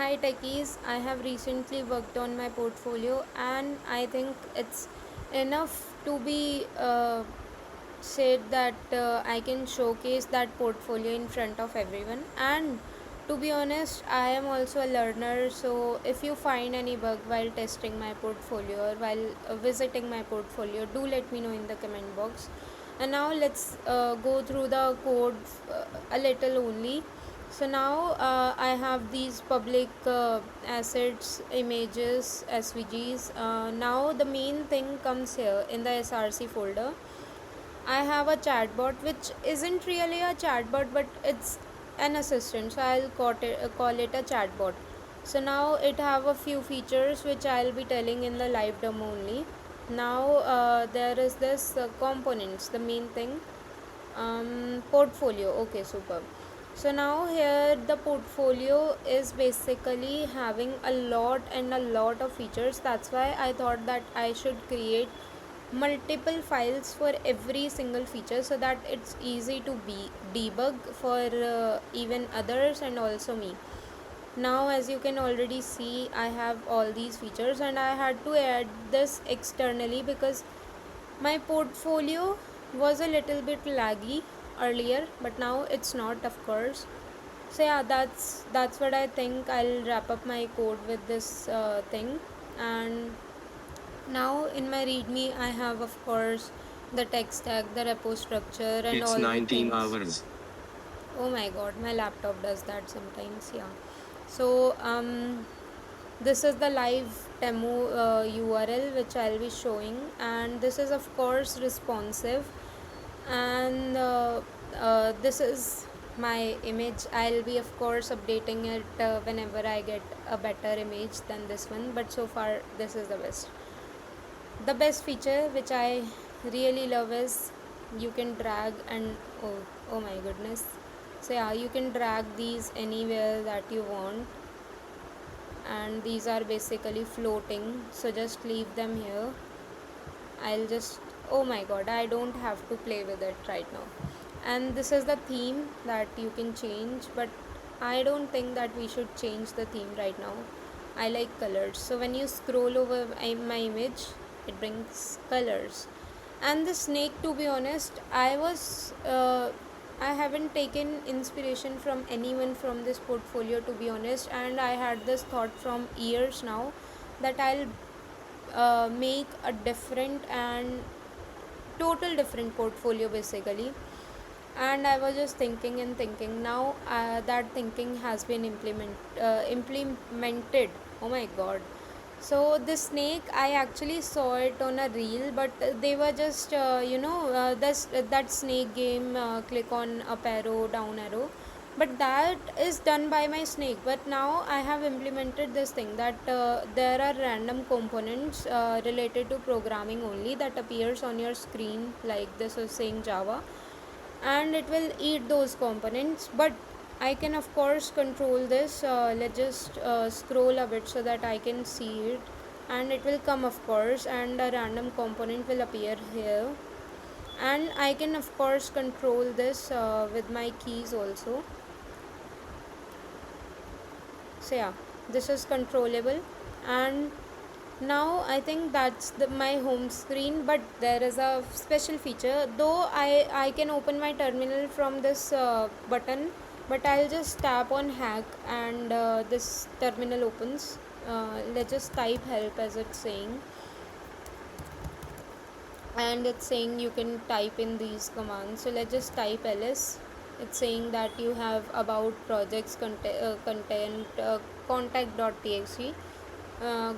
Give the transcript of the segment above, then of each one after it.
Hi techies, I have recently worked on my portfolio and I think it's enough to be said that I can showcase that portfolio in front of everyone. And to be honest, I am also a learner, so if you find any bug while testing my portfolio or while visiting my portfolio, do let me know in the comment box. And now let's go through the code a little only. So now I have these public assets, images, SVGs. Now the main thing comes here in the SRC folder. I have a chatbot which isn't really a chatbot, but it's an assistant, so I'll call it a chatbot. So now it have a few features which I'll be telling in the live demo only. Now there is this components, the main thing, portfolio. Okay, super. So now here the portfolio is basically having a lot and a lot of features. That's why I thought that I should create multiple files for every single feature so that it's easy to be debug for even others and also me. Now as you can already see, I have all these features and I had to add this externally because my portfolio was a little bit laggy earlier, but now it's not, of course. So yeah, that's what I think. I'll wrap up my code with this thing. And now in my readme I have, of course, the tech stack, the repo structure, and It's all the 19 things. hours. Oh my god, my laptop does that sometimes. Yeah. So this is the live demo URL which I'll be showing, and this is of course responsive. And this is my image. I'll be of course updating it whenever I get a better image than this one, but so far this is the best. The best feature which I really love is you can drag and oh my goodness. So yeah, you can drag these anywhere that you want, and these are basically floating, so just leave them here. I'll just, oh my god, I don't have to play with it right now. And this is the theme that you can change, but I don't think that we should change the theme right now. I like colors, so when you scroll over my image, it brings colors. And the snake, to be honest, I haven't taken inspiration from anyone from this portfolio, to be honest, and I had this thought from years now that I'll make a different and total different portfolio basically. And I was just thinking and thinking. Now that thinking has been implemented. Oh my god. So this snake, I actually saw it on a reel, but they were just that snake game, click on up arrow, down arrow, but that is done by my snake. But now I have implemented this thing that there are random components related to programming only that appears on your screen, like this is saying Java, and it will eat those components. But I can of course control this. Let's just scroll a bit so that I can see it, and it will come, of course, and a random component will appear here. And I can of course control this with my keys also. So yeah, this is controllable. And now I think that's my home screen, but there is a special feature. Though I can open my terminal from this button, but I'll just tap on hack and this terminal opens. Let's just type help as it's saying, and it's saying you can type in these commands. So let's just type ls. It's saying that you have about projects content contact.txt.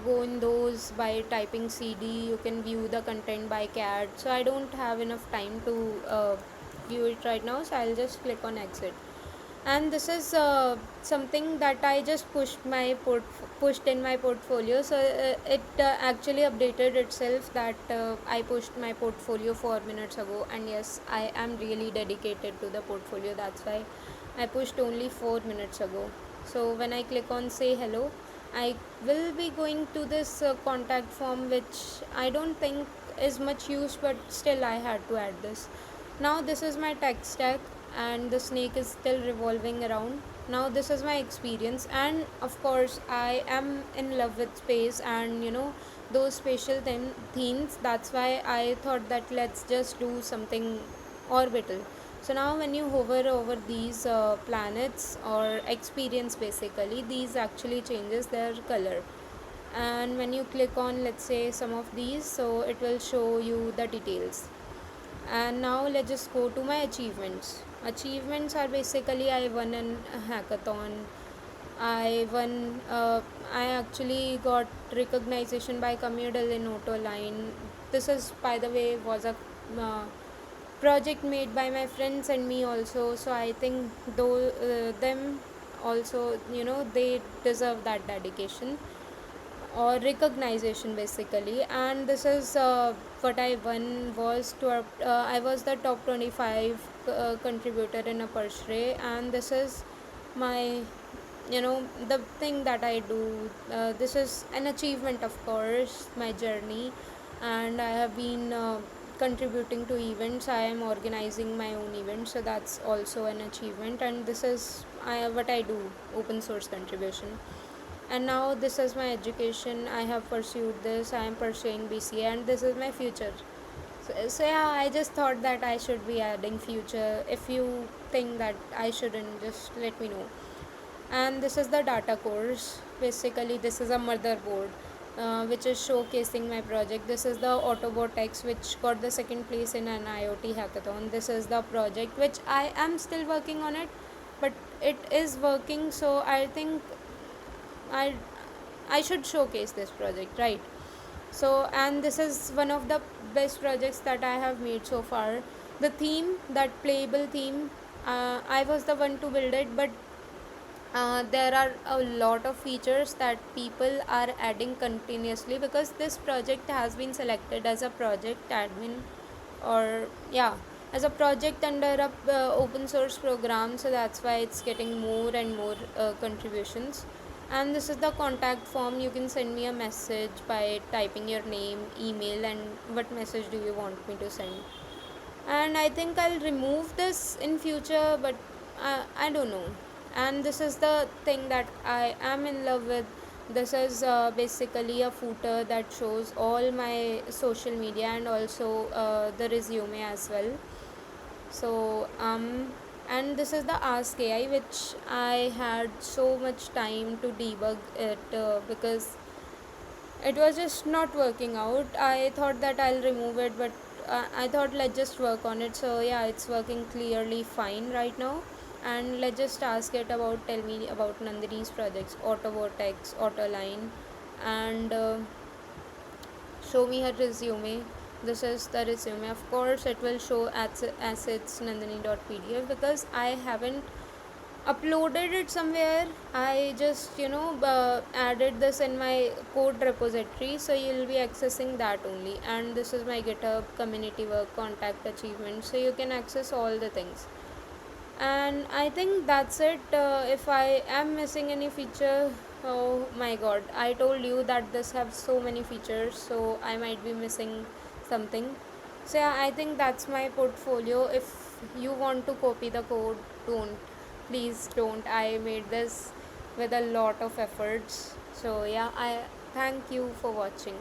Go in those by typing cd. You can view the content by cat, so I don't have enough time to view it right now, so I'll just click on exit. And this is something that I just pushed in my portfolio. So it actually updated itself that I pushed my portfolio 4 minutes ago, and yes, I am really dedicated to the portfolio. That's why I pushed only 4 minutes ago. So when I click on say hello, I will be going to this contact form, which I don't think is much use, but still I had to add this. Now this is my tech stack, and the snake is still revolving around. now this is my experience, and of course I am in love with space and those spatial themes. That's why I thought that let's just do something orbital. So now when you hover over these planets or experience, basically these actually changes their color, and when you click on, let's say, some of these, so it will show you the details. And now let's just go to my achievements are basically I won a hackathon. I actually got recognition by Communal in Auto Line. This is, by the way, was a uh, project made by my friends and me also, so I think though them also, they deserve that dedication or recognition, basically. And this is what I won was I was the top 25 contributor in a Persre, and this is my, the thing that I do. This is an achievement, of course, my journey. And I have been contributing to events. I am organizing my own events, so that's also an achievement. And this is what I do, open source contribution. And now this is my education. I have pursued this. I am pursuing BCA, and this is my future. So yeah, I just thought that I should be adding future. If you think that I shouldn't, just let me know. And this is the data course. Basically, this is a motherboard which is showcasing my project. This is the Autobot X, which got the second place in an IoT hackathon. This is the project which I am still working on it, but it is working. So I think I I should showcase this project, right? So, and this is one of the best projects that I have made so far. The theme, that playable theme, I was the one to build it, but there are a lot of features that people are adding continuously, because this project has been selected as a project admin, or yeah, as a project under a open source program. So that's why it's getting more and more contributions. And this is the contact form. You can send me a message by typing your name, email, and what message do you want me to send. And I think I'll remove this in future, but I don't know. And this is the thing that I am in love with. This is basically a footer that shows all my social media and also the resume as well. So and this is the Ask AI, which I had so much time to debug it because it was just not working out. I thought that I'll remove it, but I thought let's just work on it. So yeah, it's working clearly fine right now. And let's just ask it about, tell me about Nandini's projects, Auto Vortex, Auto Line, and show me her resume. This is the resume. Of course, it will show assets nandini.pdf, because I haven't uploaded it somewhere. I just added this in my code repository, so you'll be accessing that only. And this is my GitHub, community work, contact, achievement, so you can access all the things. And I think that's it. If I am missing any feature, oh my god, I told you that this have so many features, so I might be missing something. So yeah, I think that's my portfolio. If you want to copy the code, don't, please don't. I made this with a lot of efforts. So yeah, I thank you for watching.